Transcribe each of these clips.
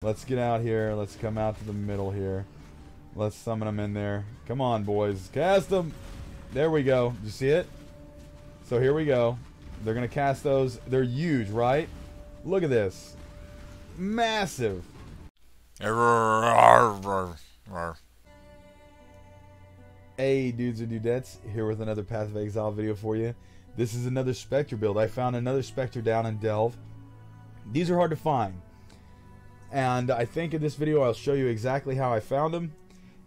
Let's get out here. Let's come out to the middle here. Let's summon them in there. Come on, boys. Cast them. There we go. Did you see it? So here we go. They're going to cast those. They're huge, right? Look at this. Massive. Hey, dudes and dudettes. Here with another Path of Exile video for you. This is another Spectre build. I found another Spectre down in Delve. These are hard to find. And I think in this video I'll show you exactly how I found them.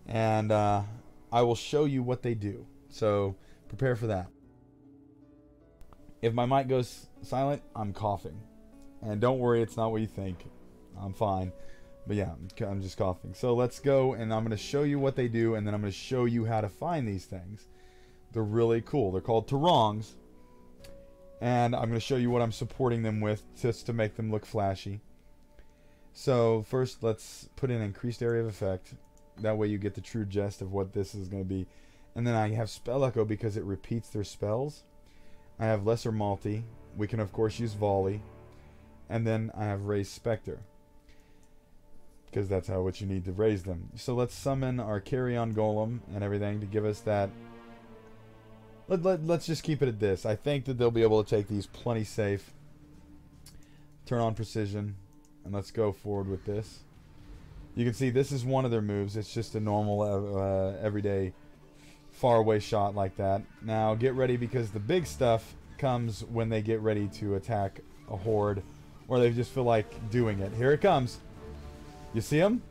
And I will show you what they do. So prepare for that. If my mic goes silent, I'm coughing. And don't worry, it's not what you think. I'm fine. But yeah, I'm just coughing. So let's go, and I'm going to show you what they do, and then I'm going to show you how to find these things. They're really cool. They're called Turongs. And I'm going to show you what I'm supporting them with just to make them look flashy. So first, let's put in increased area of effect. That way you get the true gist of what this is going to be. And then I have Spell Echo because it repeats their spells. I have Lesser Multi. We can, of course, use Volley. And then I have Raise Spectre, because that's what you need to raise them. So let's summon our Carrion Golem and everything to give us that. Let's just keep it at this. I think that they'll be able to take these plenty safe. Turn on Precision, and let's go forward with this. You can see this is one of their moves. It's just a normal, everyday, far away shot like that. Now get ready, because the big stuff comes when they get ready to attack a horde, or they just feel like doing it. Here it comes. You see them?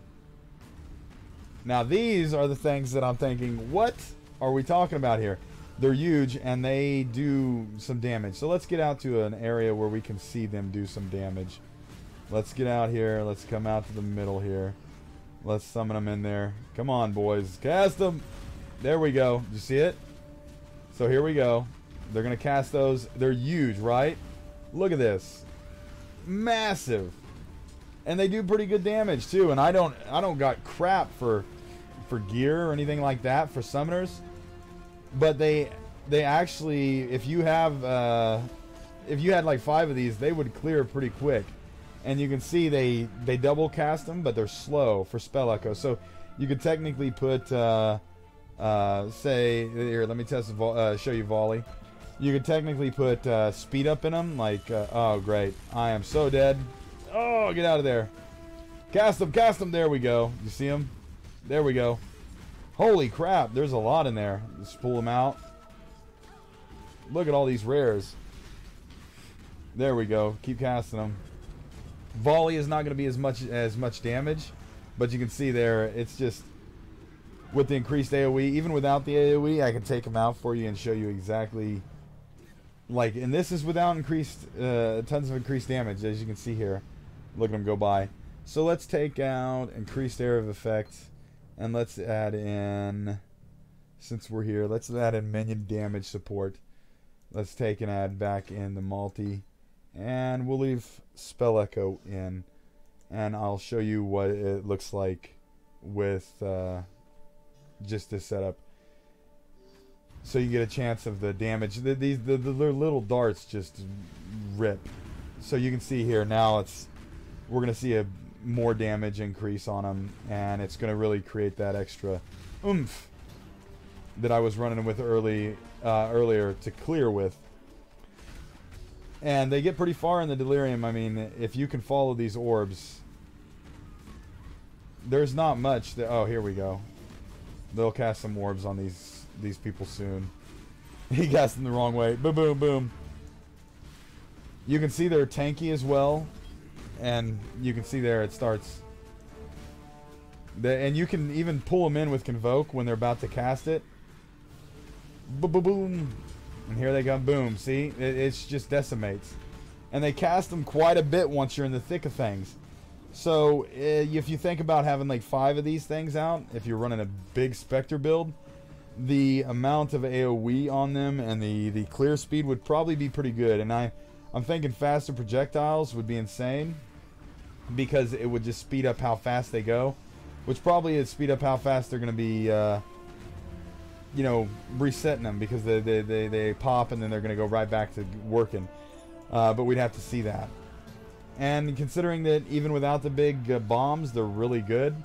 Now these are the things that I'm thinking, what are we talking about here? They're huge and they do some damage. So let's get out to an area where we can see them do some damage. Let's get out here. Let's come out to the middle here. Let's summon them in there. Come on, boys. Cast them. There we go. Did you see it? So here we go. They're going to cast those. They're huge, right? Look at this. Massive. And they do pretty good damage too. And I don't got crap for gear or anything like that for summoners. But they actually, if you have if you had like 5 of these, they would clear pretty quick. And you can see they double cast them, but they're slow for Spell Echo. So you could technically put say here, let me test show you Volley. You could technically put speed up in them, like oh great, I am so dead. Oh, get out of there. Cast them, cast them. There we go. You see them? There we go. Holy crap, there's a lot in there. Just pull them out. Look at all these rares. There we go. Keep casting them. Volley is not going to be as much damage, but you can see there, it's just with the increased AoE, even without the AoE, I can take them out for you and show you exactly. Like, and this is without increased, tons of increased damage, as you can see here. Look at them go by. So let's take out increased area of effect, and let's add in, since we're here, let's add in minion damage support. Let's take and add back in the multi, and we'll leave Spell Echo in, and I'll show you what it looks like with just this setup. So you get a chance of the damage. The little darts just rip. So you can see here now we're going to see a more damage increase on them, and it's going to really create that extra oomph that I was running with earlier to clear with. And they get pretty far in the Delirium. I mean, if you can follow these orbs, there's not much that, oh, here we go. They'll cast some orbs on these people soon. He cast them the wrong way. Boom, boom, boom. You can see they're tanky as well. And you can see there it starts. And you can even pull them in with Convoke when they're about to cast it. Boom, boom, boom. And here they go. Boom. See? It's just decimates. And they cast them quite a bit once you're in the thick of things. So if you think about having like 5 of these things out, if you're running a big Spectre build, the amount of AoE on them and the clear speed would probably be pretty good. And I'm thinking faster projectiles would be insane, because it would just speed up how fast they go, which probably would speed up how fast they're going to be, you know, resetting them, because they pop and then they're going to go right back to working. But we'd have to see that. And considering that even without the big bombs, they're really good,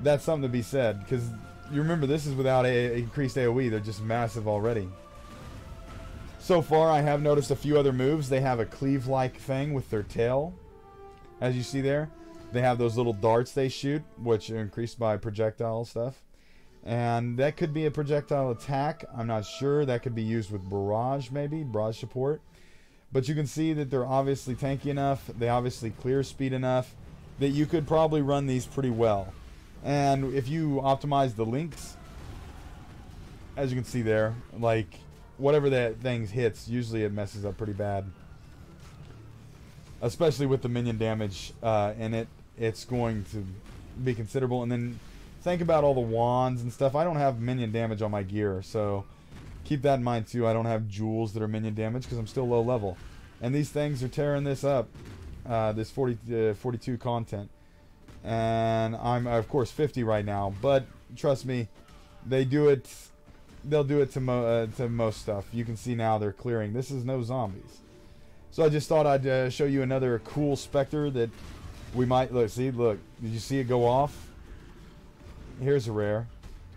that's something to be said. Because you remember, this is without increased AoE. They're just massive already. So far, I have noticed a few other moves. They have a cleave-like thing with their tail, as you see there. They have those little darts they shoot, which are increased by projectile stuff. And that could be a projectile attack. I'm not sure. That could be used with barrage, maybe. Barrage support. But you can see that they're obviously tanky enough. They obviously clear speed enough that you could probably run these pretty well. And if you optimize the links, as you can see there, like whatever that thing hits, usually it messes up pretty bad. Especially with the minion damage in it, it's going to be considerable. And then think about all the wands and stuff. I don't have minion damage on my gear, so keep that in mind too. I don't have jewels that are minion damage because I'm still low level. And these things are tearing this up, this 42 content. And I'm, of course, 50 right now. But trust me, they do it. They'll do it to most stuff. You can see now they're clearing. This is no zombies. So I just thought I'd show you another cool Spectre that we might... Look, see, look. Did you see it go off? Here's a rare.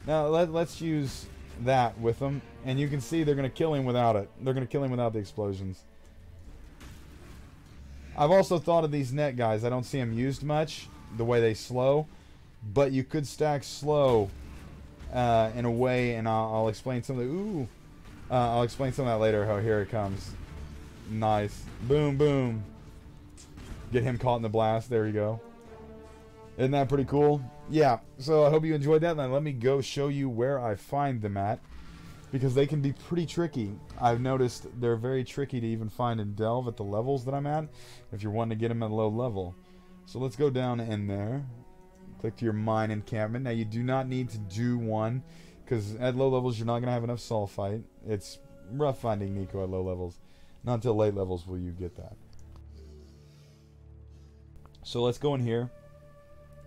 Now, let's use that with them. And you can see they're going to kill him without it. They're going to kill him without the explosions. I've also thought of these net guys. I don't see them used much, the way they slow. But you could stack slow in a way, and I'll explain some of the... Ooh! I'll explain some of that later. Oh, here it comes. Nice. Boom, boom. Get him caught in the blast. There you go. Isn't that pretty cool? Yeah. So I hope you enjoyed that. Now let me go show you where I find them at, because they can be pretty tricky. I've noticed they're very tricky to even find and delve at the levels that I'm at, if you're wanting to get them at a low level. So let's go down in there. Click to your mine encampment. Now you do not need to do one, because at low levels you're not going to have enough sulfite. It's rough finding Nico at low levels. Not until late levels will you get that. So let's go in here.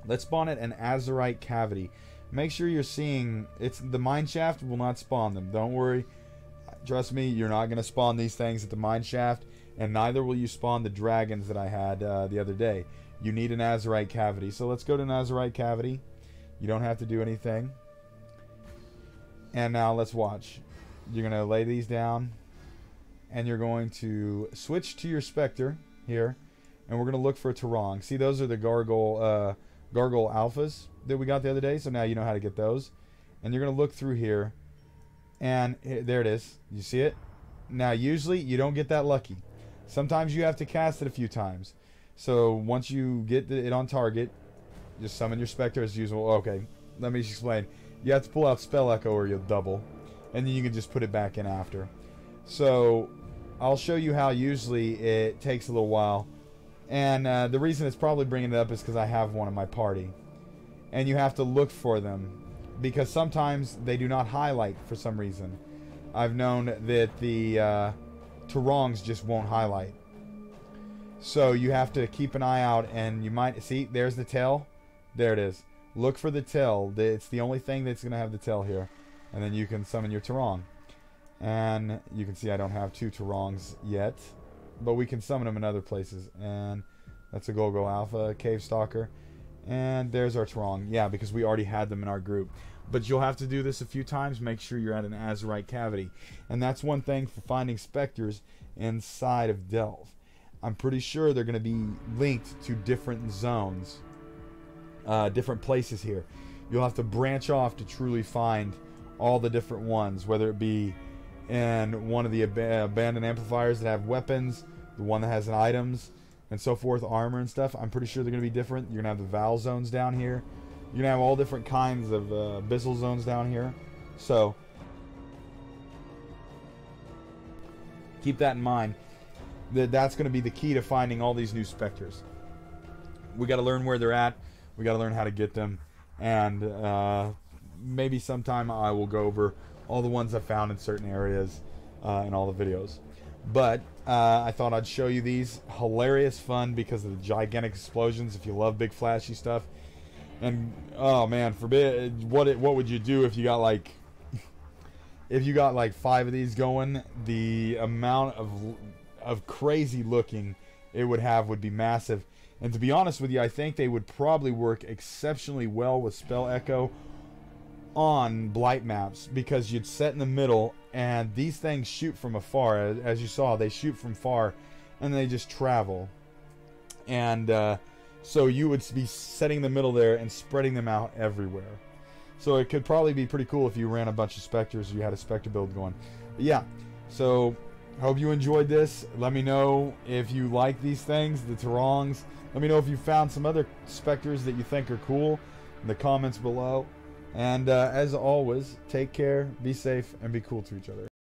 Let's spawn it an azurite cavity. Make sure you're seeing... the mine shaft will not spawn them. Don't worry. Trust me, you're not going to spawn these things at the mine shaft. And neither will you spawn the dragons that I had the other day. You need an azurite cavity. So let's go to an azurite cavity. You don't have to do anything. And now let's watch. You're going to lay these down. And you're going to switch to your Spectre here. And we're going to look for a Turong. See, those are the Gargoyle Alphas that we got the other day. So now you know how to get those. And you're going to look through here. And there it is. You see it? Now, usually you don't get that lucky. Sometimes you have to cast it a few times. So once you get it on target, just summon your Spectre as usual. Okay, let me explain. You have to pull out Spell Echo or you'll double. And then you can just put it back in after. So I'll show you how usually it takes a little while. And the reason it's probably bringing it up is because I have one in my party. And you have to look for them, because sometimes they do not highlight for some reason. I've known that the Turongs just won't highlight. So you have to keep an eye out, and you might... See, there's the tail. There it is. Look for the tail. It's the only thing that's going to have the tail here. And then you can summon your Turong. And you can see I don't have 2 Turongs yet. But we can summon them in other places. And that's a Golgo Alpha, Cave Stalker. And there's our Turong. Yeah, because we already had them in our group. But you'll have to do this a few times. Make sure you're at an azurite cavity. And that's one thing for finding Spectres inside of Delve. I'm pretty sure they're going to be linked to different zones. Different places here. You'll have to branch off to truly find all the different ones. Whether it be in one of the abandoned amplifiers that have weapons, the one that has items, and so forth, armor and stuff. I'm pretty sure they're going to be different. You're going to have the Val zones down here. You're going to have all different kinds of abyssal zones down here. So keep that in mind. That's going to be the key to finding all these new Spectres. We got to learn where they're at. We got to learn how to get them. And maybe sometime I will go over all the ones I found in certain areas in all the videos. But I thought I'd show you these. Hilarious fun because of the gigantic explosions. If you love big flashy stuff. And oh man, forbid, what would you do if you got like 5 of these going? The amount of crazy looking it would have would be massive. And to be honest with you, I think they would probably work exceptionally well with Spell Echo on Blight maps, because you'd set in the middle and these things shoot from afar. As you saw, they shoot from far and they just travel. And so you would be setting the middle there and spreading them out everywhere. So it could probably be pretty cool if you ran a bunch of Spectres or you had a Spectre build going. But yeah, so hope you enjoyed this. Let me know if you like these things, the Turongs. Let me know if you found some other Spectres that you think are cool in the comments below. And as always, take care, be safe, and be cool to each other.